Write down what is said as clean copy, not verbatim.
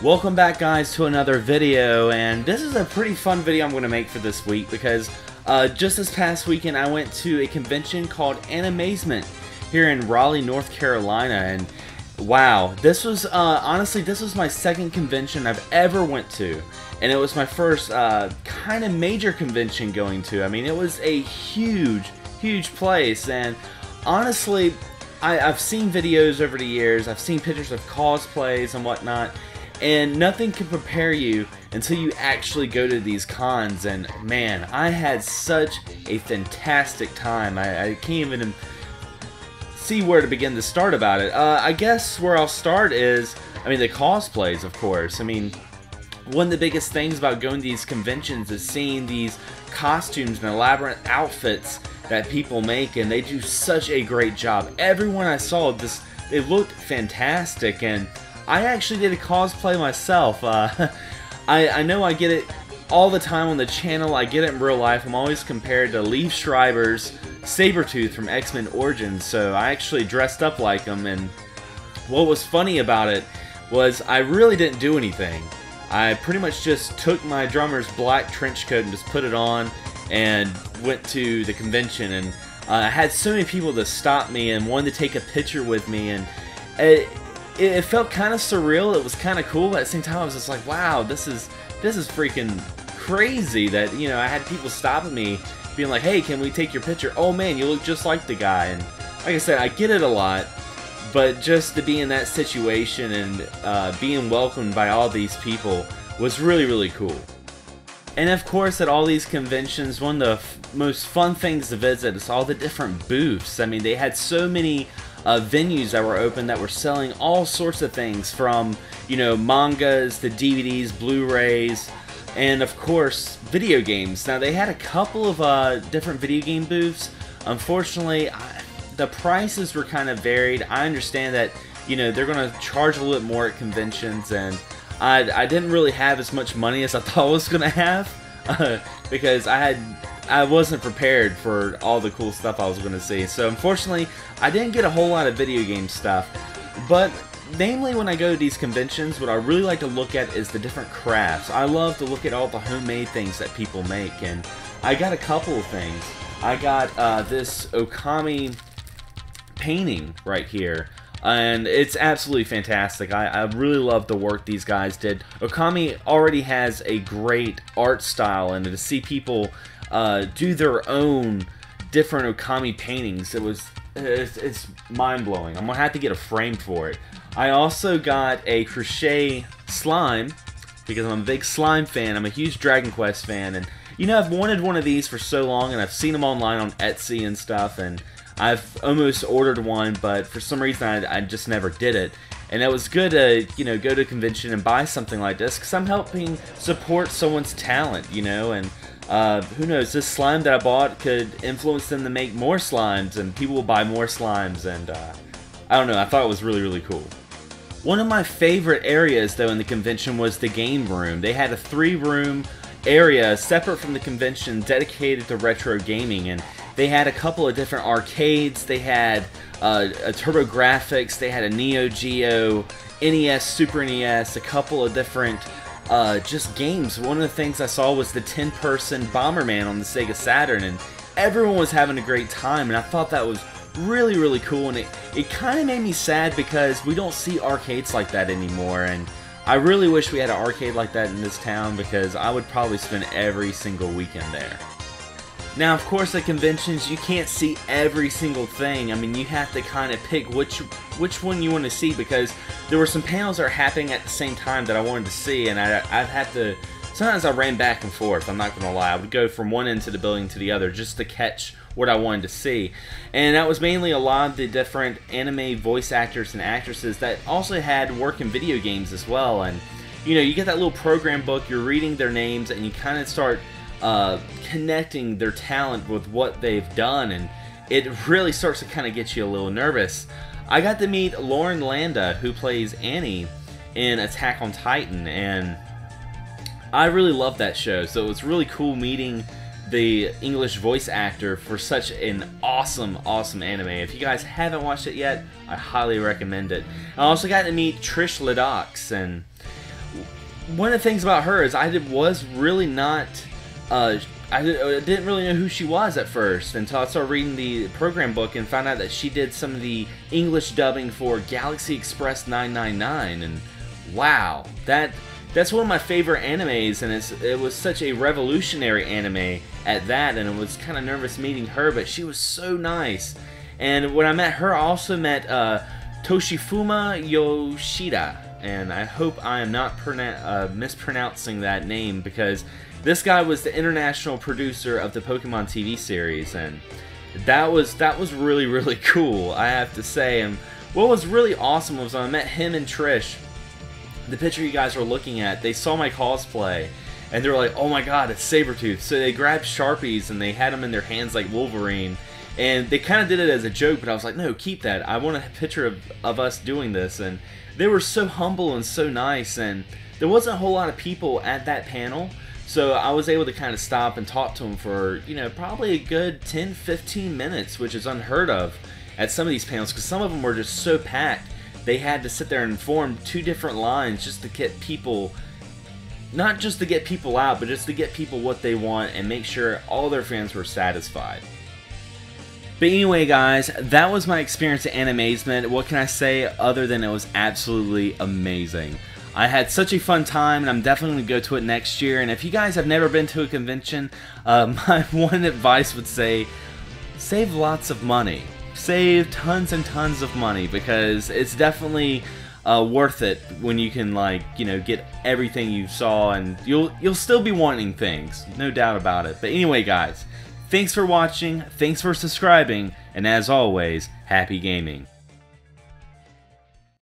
Welcome back, guys, to another video, and this is a pretty fun video I'm going to make for this week because just this past weekend I went to a convention called Animazment here in Raleigh, North Carolina, and wow, this was honestly, this was my second convention I've ever went to, and it was my first kind of major convention going to. I mean, it was a huge place, and honestly, I've seen videos over the years, I've seen pictures of cosplays and whatnot, and nothing can prepare you until you actually go to these cons. And man, I had such a fantastic time. I can't even see where to begin to start about it. I guess where I'll start is, the cosplays, of course. I mean, one of the biggest things about going to these conventions is seeing these costumes and elaborate outfits that people make, and they do such a great job. Everyone I saw, it looked fantastic, and I actually did a cosplay myself. I know I get it all the time on the channel, I get it in real life. I'm always compared to Liev Schreiber's Sabretooth from X-Men Origins, so I actually dressed up like him, and what was funny about it was I really didn't do anything. I pretty much just took my drummer's black trench coat and just put it on and went to the convention, and I had so many people to stop me and wanted to take a picture with me, and it felt kind of surreal. It was kind of cool, but at the same time I was just like, wow, this is freaking crazy that, you know, I had people stopping me being like, hey, can we take your picture? Oh man, you look just like the guy. And like I said, I get it a lot, but just to be in that situation and being welcomed by all these people was really cool. And of course, at all these conventions, one of the most fun things to visit is all the different booths. I mean, they had so many venues that were open that were selling all sorts of things, from, you know, mangas to DVDs, Blu-rays, and of course video games. Now, they had a couple of different video game booths. Unfortunately, the prices were kind of varied. I understand that, you know, they're going to charge a little bit more at conventions, and I didn't really have as much money as I thought I was going to have because I wasn't prepared for all the cool stuff I was going to see. So unfortunately, I didn't get a whole lot of video game stuff. But namely, when I go to these conventions, what I really like to look at is the different crafts. I love to look at all the homemade things that people make, and I got a couple of things. I got this Okami painting right here, and it's absolutely fantastic. I really love the work these guys did. Okami already has a great art style, and to see people do their own different Okami paintings, it's mind-blowing. I'm gonna have to get a frame for it. I also got a crochet slime because I'm a big slime fan. I'm a huge Dragon Quest fan, and you know, I've wanted one of these for so long, and I've seen them online on Etsy and stuff, and I've almost ordered one, but for some reason I just never did it. And it was good to, you know, go to a convention and buy something like this, because I'm helping support someone's talent, you know, and who knows, this slime that I bought could influence them to make more slimes, and people will buy more slimes, and I don't know, I thought it was really cool. One of my favorite areas, though, in the convention was the game room. They had a 3-room area separate from the convention dedicated to retro gaming, and they had a couple of different arcades. They had a TurboGrafx, they had a Neo Geo, NES, Super NES, a couple of different just games. One of the things I saw was the 10-person Bomberman on the Sega Saturn, and everyone was having a great time, and I thought that was really cool, and it kind of made me sad because we don't see arcades like that anymore, and I really wish we had an arcade like that in this town, because I would probably spend every single weekend there. Now, of course, at conventions, you can't see every single thing. I mean, you have to kind of pick which one you want to see, because there were some panels that are happening at the same time that I wanted to see, and I'd have to... Sometimes I ran back and forth, I'm not going to lie. I would go from one end of the building to the other just to catch what I wanted to see. And that was mainly a lot of the different anime voice actors and actresses that also had work in video games as well. And, you know, you get that little program book, you're reading their names, and you kind of start connecting their talent with what they've done, and it really starts to kind of get you a little nervous. I got to meet Lauren Landa, who plays Annie in Attack on Titan, and I really loved that show, so it was really cool meeting the English voice actor for such an awesome anime. If you guys haven't watched it yet, I highly recommend it. I also got to meet Trish Ledox, and one of the things about her is was really not, I didn't really know who she was at first until I started reading the program book and found out that she did some of the English dubbing for Galaxy Express 999, and wow, that's one of my favorite animes, and it was such a revolutionary anime at that, and it was kind of nervous meeting her, but she was so nice. And when I met her, I also met Toshifuma Yoshida, and I hope I am not mispronouncing that name, because this guy was the international producer of the Pokemon TV series, and that was really, really cool, I have to say. And what was really awesome was when I met him and Trish, the picture you guys were looking at, they saw my cosplay, and they were like, oh my god, it's Sabretooth. So they grabbed Sharpies, and they had them in their hands like Wolverine, and they kind of did it as a joke, but I was like, no, keep that. I want a picture of us doing this. And they were so humble and so nice, and there wasn't a whole lot of people at that panel, so I was able to kind of stop and talk to them for, you know, probably a good 10-15 minutes, which is unheard of at some of these panels, because some of them were just so packed, they had to sit there and form 2 different lines just to get people, not just to get people out, but just to get people what they want and make sure all their fans were satisfied. But anyway, guys, that was my experience at Animazement. What can I say other than it was absolutely amazing? I had such a fun time, and I'm definitely going to go to it next year. And if you guys have never been to a convention, my one advice would say, save lots of money. Save tons and tons of money, because it's definitely worth it when you can, like, you know, get everything you saw, and you'll still be wanting things, no doubt about it. But anyway, guys, thanks for watching, thanks for subscribing, and as always, happy gaming.